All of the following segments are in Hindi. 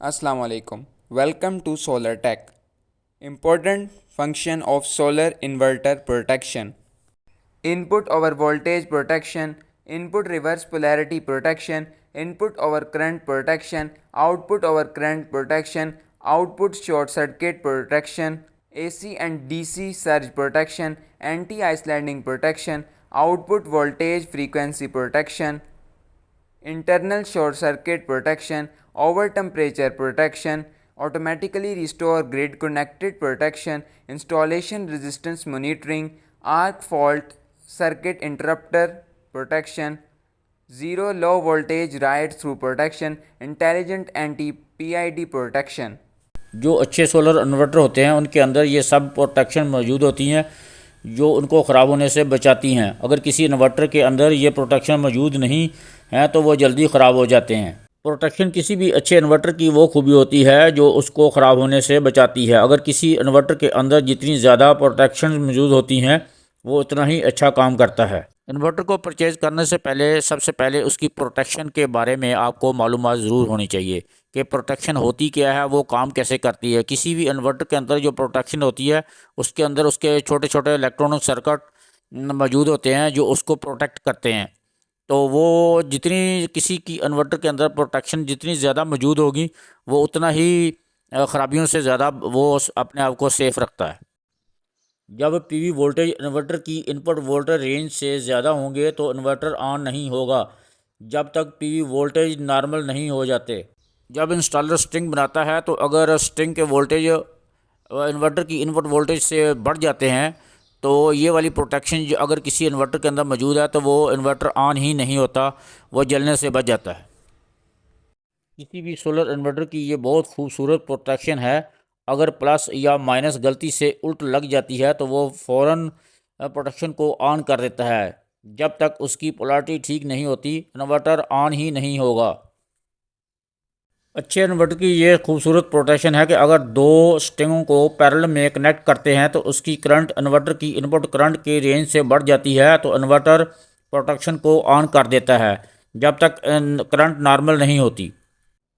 Assalamu alaikum. Welcome to Solar Tech. Important function of solar inverter protection. Input over voltage protection, input reverse polarity protection, input over current protection, output over current protection, output short circuit protection, AC and DC surge protection, anti-islanding protection, output voltage frequency protection, internal short circuit protection, over temperature protection, automatically restore grid connected protection, installation resistance monitoring, arc fault circuit interrupter protection, zero low voltage ride through protection, intelligent anti PID protection. जो अच्छे सोलर इन्वर्टर होते हैं उनके अंदर ये सब प्रोटेक्शन मौजूद होती हैं जो उनको ख़राब होने से बचाती हैं। अगर किसी इन्वर्टर के अंदर ये प्रोटेक्शन मौजूद नहीं है तो वो जल्दी ख़राब हो जाते हैं। प्रोटेक्शन किसी भी अच्छे इन्वर्टर की वो खूबी होती है जो उसको ख़राब होने से बचाती है। अगर किसी इन्वर्टर के अंदर जितनी ज़्यादा प्रोटेक्शन मौजूद होती हैं वो उतना ही अच्छा काम करता है। इन्वर्टर को परचेज़ करने से पहले सबसे पहले उसकी प्रोटेक्शन के बारे में आपको मालूमात ज़रूर होनी चाहिए कि प्रोटेक्शन होती क्या है, वो काम कैसे करती है। किसी भी इन्वर्टर के अंदर जो प्रोटेक्शन होती है उसके अंदर उसके छोटे छोटे इलेक्ट्रॉनिक सर्किट मौजूद होते हैं जो उसको प्रोटेक्ट करते हैं। तो वो जितनी किसी की इन्वर्टर के अंदर प्रोटेक्शन जितनी ज़्यादा मौजूद होगी वो उतना ही ख़राबियों से ज़्यादा वो अपने आप को सेफ़ रखता है। जब पीवी वोल्टेज इन्वर्टर की इनपुट वोल्टेज रेंज से ज़्यादा होंगे तो इन्वर्टर ऑन नहीं होगा जब तक पीवी वोल्टेज नॉर्मल नहीं हो जाते। जब इंस्टॉलर स्ट्रिंग बनाता है तो अगर स्ट्रिंग के वोल्टेज इन्वर्टर की इनपुट वोल्टेज से बढ़ जाते हैं तो ये वाली प्रोटेक्शन जो अगर किसी इन्वर्टर के अंदर मौजूद है तो वो इन्वर्टर ऑन ही नहीं होता, वो जलने से बच जाता है। किसी भी सोलर इन्वर्टर की ये बहुत खूबसूरत प्रोटेक्शन है। अगर प्लस या माइनस गलती से उल्ट लग जाती है तो वो फ़ौरन प्रोटेक्शन को ऑन कर देता है। जब तक उसकी पोलैरिटी ठीक नहीं होती इन्वर्टर ऑन ही नहीं होगा। अच्छे इन्वर्टर की ये खूबसूरत प्रोटेक्शन है कि अगर दो स्ट्रिंगों को पैरेलल में कनेक्ट करते हैं तो उसकी करंट इन्वर्टर की इनपुट करंट की रेंज से बढ़ जाती है तो इन्वर्टर प्रोटेक्शन को ऑन कर देता है जब तक करंट नॉर्मल नहीं होती।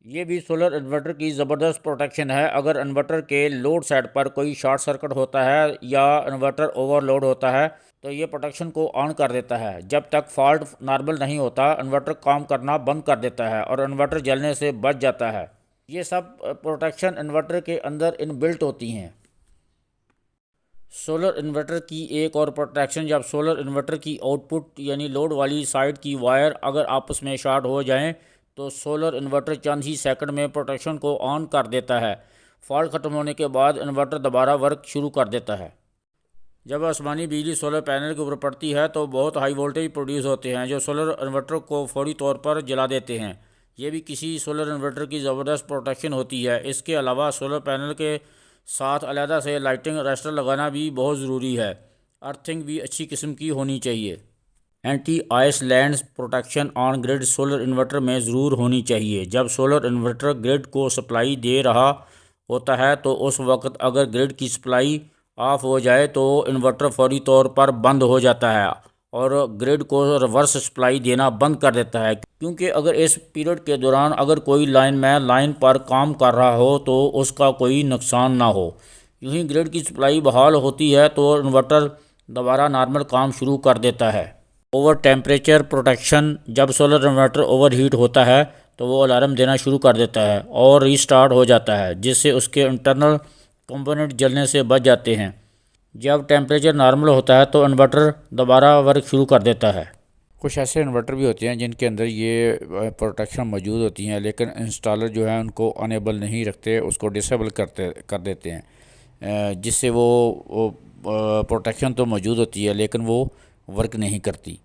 ये भी सोलर इन्वर्टर की ज़बरदस्त प्रोटेक्शन है। अगर इन्वर्टर के लोड साइड पर कोई शॉर्ट सर्किट होता है या इन्वर्टर ओवरलोड होता है तो ये प्रोटेक्शन को ऑन कर देता है। जब तक फॉल्ट नॉर्मल नहीं होता इन्वर्टर काम करना बंद कर देता है और इन्वर्टर जलने से बच जाता है। ये सब प्रोटेक्शन इन्वर्टर के अंदर इनबिल्ट होती हैं। सोलर इन्वर्टर की एक और प्रोटेक्शन, जब सोलर इन्वर्टर की आउटपुट यानी लोड वाली साइड की वायर अगर आपस में शॉर्ट हो जाएं तो सोलर इन्वर्टर चंद ही सेकंड में प्रोटेक्शन को ऑन कर देता है। फॉल्ट ख़त्म होने के बाद इन्वर्टर दोबारा वर्क शुरू कर देता है। जब आसमानी बिजली सोलर पैनल के ऊपर पड़ती है तो बहुत हाई वोल्टेज प्रोड्यूस होते हैं जो सोलर इन्वर्टर को फौरी तौर पर जला देते हैं। ये भी किसी सोलर इन्वर्टर की ज़बरदस्त प्रोटेक्शन होती है। इसके अलावा सोलर पैनल के साथ अलहदा से लाइटिंग अरेस्टर लगाना भी बहुत ज़रूरी है। अर्थिंग भी अच्छी किस्म की होनी चाहिए। Anti island protection on grid solar inverter में ज़रूर होनी चाहिए। जब सोलर इन्वर्टर ग्रिड को सप्लाई दे रहा होता है तो उस वक्त अगर ग्रिड की सप्लाई ऑफ हो जाए तो इन्वर्टर फौरी तौर पर बंद हो जाता है और ग्रिड को रिवर्स सप्लाई देना बंद कर देता है। क्योंकि अगर इस पीरियड के दौरान अगर कोई लाइनमैन लाइन पर काम कर रहा हो तो उसका कोई नुकसान ना हो। यूँ ही ग्रिड की सप्लाई बहाल होती है तो इन्वर्टर दोबारा नॉर्मल काम शुरू कर देता है। ओवर टेम्परेचर प्रोटेक्शन, जब सोलर इन्वर्टर ओवर हीट होता है तो वो अलार्म देना शुरू कर देता है और रीस्टार्ट हो जाता है जिससे उसके इंटरनल कंपोनेंट जलने से बच जाते हैं। जब टेम्परेचर नॉर्मल होता है तो इन्वर्टर दोबारा वर्क शुरू कर देता है। कुछ ऐसे इन्वर्टर भी होते हैं जिनके अंदर ये प्रोटेक्शन मौजूद होती हैं लेकिन इंस्टॉलर जो है उनको अनेबल नहीं रखते, उसको डिसेबल कर देते हैं जिससे वो प्रोटेक्शन तो मौजूद होती है लेकिन वो वर्क नहीं करती।